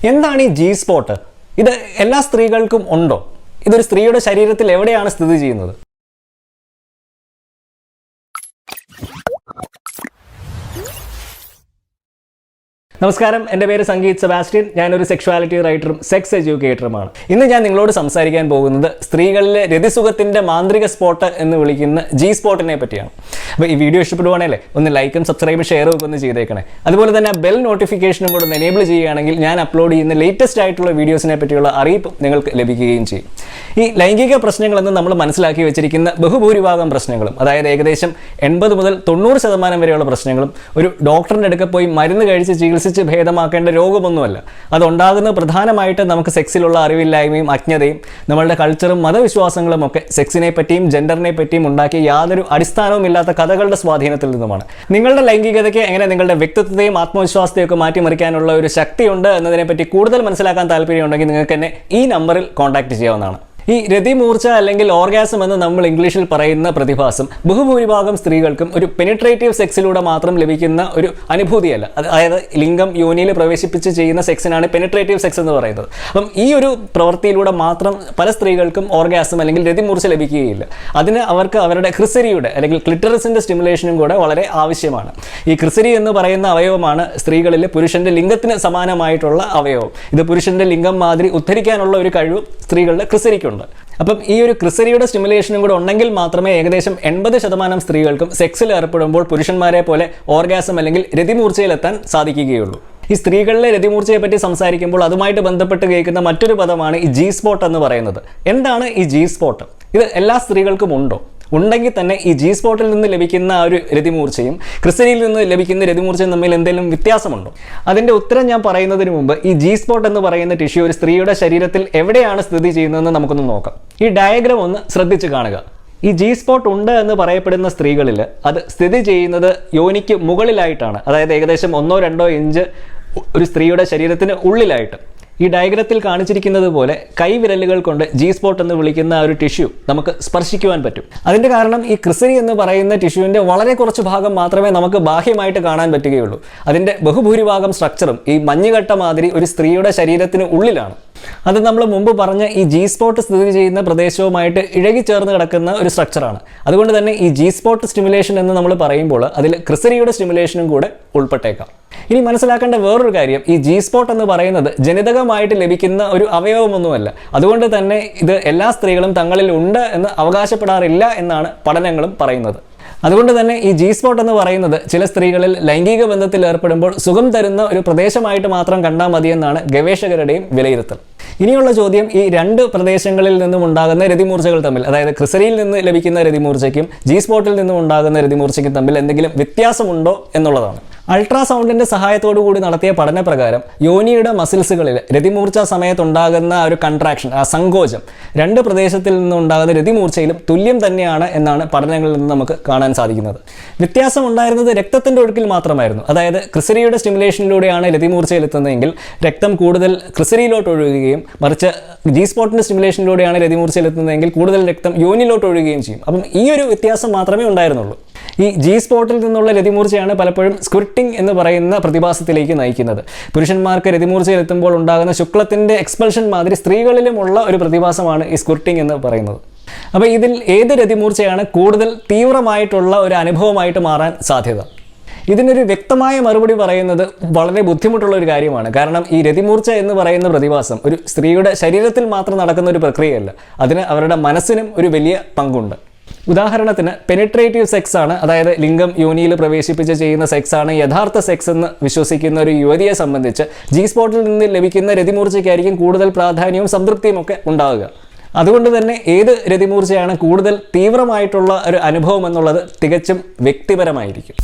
എന്താണ് ഈ G spot? ഇത് എല്ലാ സ്ത്രീകൾക്കും ഉണ്ടോ? ഇതൊരു സ്ത്രീയുടെ ശരീരത്തിൽ എവിടെയാണ് സ്ഥിതി ചെയ്യുന്നത്? നമസ്കാരം, എൻ്റെ പേര് സംഗീത് സെബാസ്റ്റ്യൻ. ഞാനൊരു സെക്ഷുവാലിറ്റി റൈറ്ററും സെക്സ് എഡ്യൂക്കേറ്ററുമാണ്. ഇന്ന് ഞാൻ നിങ്ങളോട് സംസാരിക്കാൻ പോകുന്നത് സ്ത്രീകളിലെ രതിസുഖത്തിൻ്റെ മാന്ത്രിക സ്പോട്ട് എന്ന് വിളിക്കുന്ന ജി സ്പോട്ടിനെ പറ്റിയാണ്. അപ്പോൾ ഈ വീഡിയോ ഇഷ്ടപ്പെടുവാണല്ലേ ഒന്ന് ലൈക്കും സബ്സ്ക്രൈബും ഷെയറും ഒക്കെ ഒന്ന് ചെയ്തേക്കണേ. അതുപോലെ തന്നെ ബെൽ നോട്ടിഫിക്കേഷനും കൂടെ ഒന്ന് എനേബിൾ ചെയ്യുകയാണെങ്കിൽ ഞാൻ അപ്ലോഡ് ചെയ്യുന്ന ലേറ്റസ്റ്റ് ആയിട്ടുള്ള വീഡിയോസിനെ പറ്റിയുള്ള അറിയിപ്പ് നിങ്ങൾക്ക് ലഭിക്കുകയും ചെയ്യും. ഈ ലൈംഗിക പ്രശ്നങ്ങളെന്ന് നമ്മൾ മനസ്സിലാക്കി വെച്ചിരിക്കുന്ന ബഹുഭൂരിഭാഗം പ്രശ്നങ്ങളും, അതായത് ഏകദേശം 80 മുതൽ 90% വരെയുള്ള പ്രശ്നങ്ങളും ഒരു ഡോക്ടറിൻ്റെ അടുക്ക പോയി മരുന്ന് കഴിച്ച് ചികിത്സിച്ച് ഭേദമാക്കേണ്ട രോഗമൊന്നുമല്ല. അതുണ്ടാകുന്നത് പ്രധാനമായിട്ട് നമുക്ക് സെക്സിലുള്ള അറിവില്ലായ്മയും അജ്ഞതയും നമ്മളുടെ കൾച്ചറും മതവിശ്വാസങ്ങളും ഒക്കെ സെക്സിനെ പറ്റിയും ജെൻഡറിനെ പറ്റിയും ഉണ്ടാക്കിയ യാതൊരു അടിസ്ഥാനവും ഇല്ലാത്ത കഥകളുടെ സ്വാധീനത്തിൽ നിന്നുമാണ്. നിങ്ങളുടെ ലൈംഗികതയ്ക്ക് എങ്ങനെ നിങ്ങളുടെ വ്യക്തിത്വത്തെയും ആത്മവിശ്വാസത്തെയും ഒക്കെ മാറ്റിമറിക്കാനുള്ള ഒരു ശക്തിയുണ്ട് എന്നതിനെപ്പറ്റി കൂടുതൽ മനസ്സിലാക്കാൻ താല്പര്യമുണ്ടെങ്കിൽ നിങ്ങൾക്ക് എന്നെ ഈ നമ്പറിൽ കോൺടാക്ട് ചെയ്യാവുന്നതാണ്. ഈ രതിമൂർച്ച അല്ലെങ്കിൽ ഓർഗാസം എന്ന് നമ്മൾ ഇംഗ്ലീഷിൽ പറയുന്ന പ്രതിഭാസം ബഹുഭൂരിഭാഗം സ്ത്രീകൾക്കും ഒരു പെനിട്രേറ്റീവ് സെക്സിലൂടെ മാത്രം ലഭിക്കുന്ന ഒരു അനുഭൂതിയല്ല. അതായത് ലിംഗം യോനിയിൽ പ്രവേശിപ്പിച്ച് ചെയ്യുന്ന സെക്സിനാണ് പെനിട്രേറ്റീവ് സെക്സ് എന്ന് പറയുന്നത്. അപ്പം ഈ ഒരു പ്രവൃത്തിയിലൂടെ മാത്രം പല സ്ത്രീകൾക്കും ഓർഗാസം അല്ലെങ്കിൽ രതിമൂർച്ച ലഭിക്കുകയില്ല. അതിന് അവർക്ക് അവരുടെ ക്രിസരിയുടെ അല്ലെങ്കിൽ ക്ലിറ്ററിസിൻ്റെ സ്റ്റിമുലേഷനും കൂടെ വളരെ ആവശ്യമാണ്. ഈ ക്രിസരി എന്ന് പറയുന്ന അവയവമാണ് സ്ത്രീകളിൽ പുരുഷൻ്റെ ലിംഗത്തിന് സമാനമായിട്ടുള്ള അവയവം. ഇത് പുരുഷൻ്റെ ലിംഗം മാതിരി ഉദ്ധരിക്കാനുള്ള ഒരു കഴിവ് സ്ത്രീകളുടെ ക്രിസരിക്കുണ്ട്. അപ്പം ഈ ഒരു ക്രിസരിയുടെ സ്റ്റിമുലേഷനും കൂടെ ഉണ്ടെങ്കിൽ മാത്രമേ ഏകദേശം 80% സ്ത്രീകൾക്കും സെക്സിൽ ഏർപ്പെടുമ്പോൾ പുരുഷന്മാരെ പോലെ ഓർഗാസം അല്ലെങ്കിൽ രതിമൂർച്ചയിലെത്താൻ സാധിക്കുകയുള്ളൂ. ഈ സ്ത്രീകളിലെ രതിമൂർച്ചയെ പറ്റി സംസാരിക്കുമ്പോൾ അതുമായിട്ട് ബന്ധപ്പെട്ട് കേൾക്കുന്ന മറ്റൊരു പദമാണ് ഈ ജി സ്പോട്ട് എന്ന് പറയുന്നത്. എന്താണ് ഈ ജി സ്പോട്ട്? ഇത് എല്ലാ സ്ത്രീകൾക്കും ഉണ്ടോ? ഉണ്ടെങ്കിൽ തന്നെ ഈ ജി സ്പോട്ടിൽ നിന്ന് ലഭിക്കുന്ന ആ ഒരു രതിമൂർച്ചയും ക്രിസരിയിൽ നിന്ന് ലഭിക്കുന്ന രതിമൂർച്ചയും തമ്മിൽ എന്തെങ്കിലും വ്യത്യാസമുണ്ടോ? അതിൻ്റെ ഉത്തരം ഞാൻ പറയുന്നതിന് മുമ്പ് ഈ ജി സ്പോട്ട് എന്ന് പറയുന്ന ടിഷ്യൂ ഒരു സ്ത്രീയുടെ ശരീരത്തിൽ എവിടെയാണ് സ്ഥിതി ചെയ്യുന്നതെന്ന് നമുക്കൊന്ന് നോക്കാം. ഈ ഡയഗ്രാം ഒന്ന് ശ്രദ്ധിച്ച് കാണുക. ഈ ജി സ്പോട്ട് ഉണ്ട് എന്ന് പറയപ്പെടുന്ന സ്ത്രീകളിൽ അത് സ്ഥിതി ചെയ്യുന്നത് യോനിക്ക് മുകളിലായിട്ടാണ്. അതായത് ഏകദേശം 1-2 ഇഞ്ച് ഒരു സ്ത്രീയുടെ ശരീരത്തിന് ഉള്ളിലായിട്ട്. ഈ ഡയഗ്രത്തിൽ കാണിച്ചിരിക്കുന്നത് പോലെ കൈവിരലുകൾ കൊണ്ട് ജി സ്പോട്ട് എന്ന് വിളിക്കുന്ന ഒരു ടിഷ്യൂ നമുക്ക് സ്പർശിക്കുവാൻ പറ്റും. അതിൻ്റെ കാരണം ഈ ക്രിസരി എന്ന് പറയുന്ന ടിഷ്യൂവിൻ്റെ വളരെ കുറച്ച് ഭാഗം മാത്രമേ നമുക്ക് ബാഹ്യമായിട്ട് കാണാൻ പറ്റുകയുള്ളൂ. അതിൻ്റെ ബഹുഭൂരിഭാഗം സ്ട്രക്ചറും ഈ മഞ്ഞുകട്ട മാതിരി ഒരു സ്ത്രീയുടെ ശരീരത്തിന് ഉള്ളിലാണ്. അത് നമ്മൾ മുമ്പ് പറഞ്ഞ ഈ ജി സ്പോട്ട് സ്ഥിതി ചെയ്യുന്ന പ്രദേശവുമായിട്ട് ഇഴകിച്ചേർന്ന് കിടക്കുന്ന ഒരു സ്ട്രക്ചറാണ്. അതുകൊണ്ട് തന്നെ ഈ ജി സ്പോട്ട് സ്റ്റിമുലേഷൻ എന്ന് നമ്മൾ പറയുമ്പോൾ അതിൽ ക്രിസരിയുടെ സ്റ്റിമുലേഷനും കൂടെ ഉൾപ്പെട്ടേക്കാം. ഇനി മനസ്സിലാക്കേണ്ട വേറൊരു കാര്യം, ഈ ജി സ്പോട്ട് എന്ന് പറയുന്നത് ജനിതകമായിട്ട് ലഭിക്കുന്ന ഒരു അവയവമൊന്നുമല്ല. അതുകൊണ്ട് തന്നെ ഇത് എല്ലാ സ്ത്രീകളും തങ്ങളിൽ ഉണ്ട് എന്ന് അവകാശപ്പെടാറില്ല എന്നാണ് പഠനങ്ങളും പറയുന്നത്. അതുകൊണ്ട് തന്നെ ഈ ജി സ്പോട്ട് എന്ന് പറയുന്നത് ചില സ്ത്രീകളിൽ ലൈംഗിക ബന്ധത്തിൽ ഏർപ്പെടുമ്പോൾ സുഖം തരുന്ന ഒരു പ്രദേശമായിട്ട് മാത്രം കണ്ടാൽ മതിയെന്നാണ് ഗവേഷകരുടെയും വിലയിരുത്തൽ. ഇനിയുള്ള ചോദ്യം, ഈ 2 പ്രദേശങ്ങളിൽ നിന്നും ഉണ്ടാകുന്ന രതിമൂർച്ചകൾ തമ്മിൽ, അതായത് ക്രിസരിയിൽ നിന്ന് ലഭിക്കുന്ന രതിമൂർച്ചയ്ക്കും ജി സ്പോട്ടിൽ നിന്നും ഉണ്ടാകുന്ന രതിമൂർച്ചയ്ക്കും തമ്മിൽ എന്തെങ്കിലും വ്യത്യാസമുണ്ടോ എന്നുള്ളതാണ്. അൾട്രാസൗണ്ടിൻ്റെ സഹായത്തോടു കൂടി നടത്തിയ പഠനപ്രകാരം യോനിയുടെ മസിൽസുകളിൽ രതിമൂർച്ച സമയത്തുണ്ടാകുന്ന ഒരു കൺട്രാക്ഷൻ, ആ സങ്കോചം 2 പ്രദേശത്തിൽ നിന്നുണ്ടാകുന്ന രതിമൂർച്ചയിലും തുല്യം തന്നെയാണ് എന്നാണ് പഠനങ്ങളിൽ നിന്ന് നമുക്ക് കാണാൻ സാധിക്കുന്നത്. വ്യത്യാസം ഉണ്ടായിരുന്നത് രക്തത്തിൻ്റെ ഒഴുക്കിൽ മാത്രമായിരുന്നു. അതായത് ക്രിസരിയുടെ സ്റ്റിമുലേഷനിലൂടെയാണ് രതിമൂർച്ചയിലെത്തുന്നതെങ്കിൽ രക്തം കൂടുതൽ ക്രിസരിയിലോട്ട് ഒഴുകുകയും, മറിച്ച് ജി സ്പോട്ടിൻ്റെ സ്റ്റിമുലേഷനിലൂടെയാണ് രതിമൂർച്ചയിലെത്തുന്നതെങ്കിൽ കൂടുതൽ രക്തം യോനിയിലോട്ട് ഒഴുകുകയും ചെയ്യും. അപ്പം ഈ ഒരു വ്യത്യാസം മാത്രമേ ഉണ്ടായിരുന്നുള്ളൂ. ഈ ജി സ്പോട്ടിൽ നിന്നുള്ള രതിമൂർച്ചയാണ് പലപ്പോഴും സ്ക്വിർട്ടിംഗ് എന്ന് പറയുന്ന പ്രതിഭാസത്തിലേക്ക് നയിക്കുന്നത്. പുരുഷന്മാർക്ക് രതിമൂർച്ചയിലെത്തുമ്പോൾ ഉണ്ടാകുന്ന ശുക്ലത്തിൻ്റെ എക്സ്പൾഷൻ മാതിരി സ്ത്രീകളിലുമുള്ള ഒരു പ്രതിഭാസമാണ് ഈ സ്ക്വിർട്ടിംഗ് എന്ന് പറയുന്നത്. അപ്പോൾ ഇതിൽ ഏത് രതിമൂർച്ചയാണ് കൂടുതൽ തീവ്രമായിട്ടുള്ള ഒരു അനുഭവമായിട്ട് മാറാൻ സാധ്യത? ഇതിനൊരു വ്യക്തമായ മറുപടി പറയുന്നത് വളരെ ബുദ്ധിമുട്ടുള്ള ഒരു കാര്യമാണ്. കാരണം ഈ രതിമൂർച്ച എന്ന് പറയുന്ന പ്രതിഭാസം ഒരു സ്ത്രീയുടെ ശരീരത്തിൽ മാത്രം നടക്കുന്ന ഒരു പ്രക്രിയയല്ല. അതിന് അവരുടെ മനസ്സിനും ഒരു വലിയ പങ്കുണ്ട്. ഉദാഹരണത്തിന് പെനിട്രേറ്റീവ് സെക്സ് ആണ്, അതായത് ലിംഗം യോനിയിൽ പ്രവേശിപ്പിച്ച് ചെയ്യുന്ന സെക്സ് ആണ് യഥാർത്ഥ സെക്സ് എന്ന് വിശ്വസിക്കുന്ന ഒരു യുവതിയെ സംബന്ധിച്ച് ജി സ്പോട്ടിൽ നിന്ന് ലഭിക്കുന്ന രതിമൂർച്ചയ്ക്കായിരിക്കും കൂടുതൽ പ്രാധാന്യവും സംതൃപ്തിയും ഒക്കെ ഉണ്ടാവുക. അതുകൊണ്ട് തന്നെ ഏത് രതിമൂർച്ചയാണ് കൂടുതൽ തീവ്രമായിട്ടുള്ള ഒരു അനുഭവം എന്നുള്ളത് തികച്ചും വ്യക്തിപരമായിരിക്കും.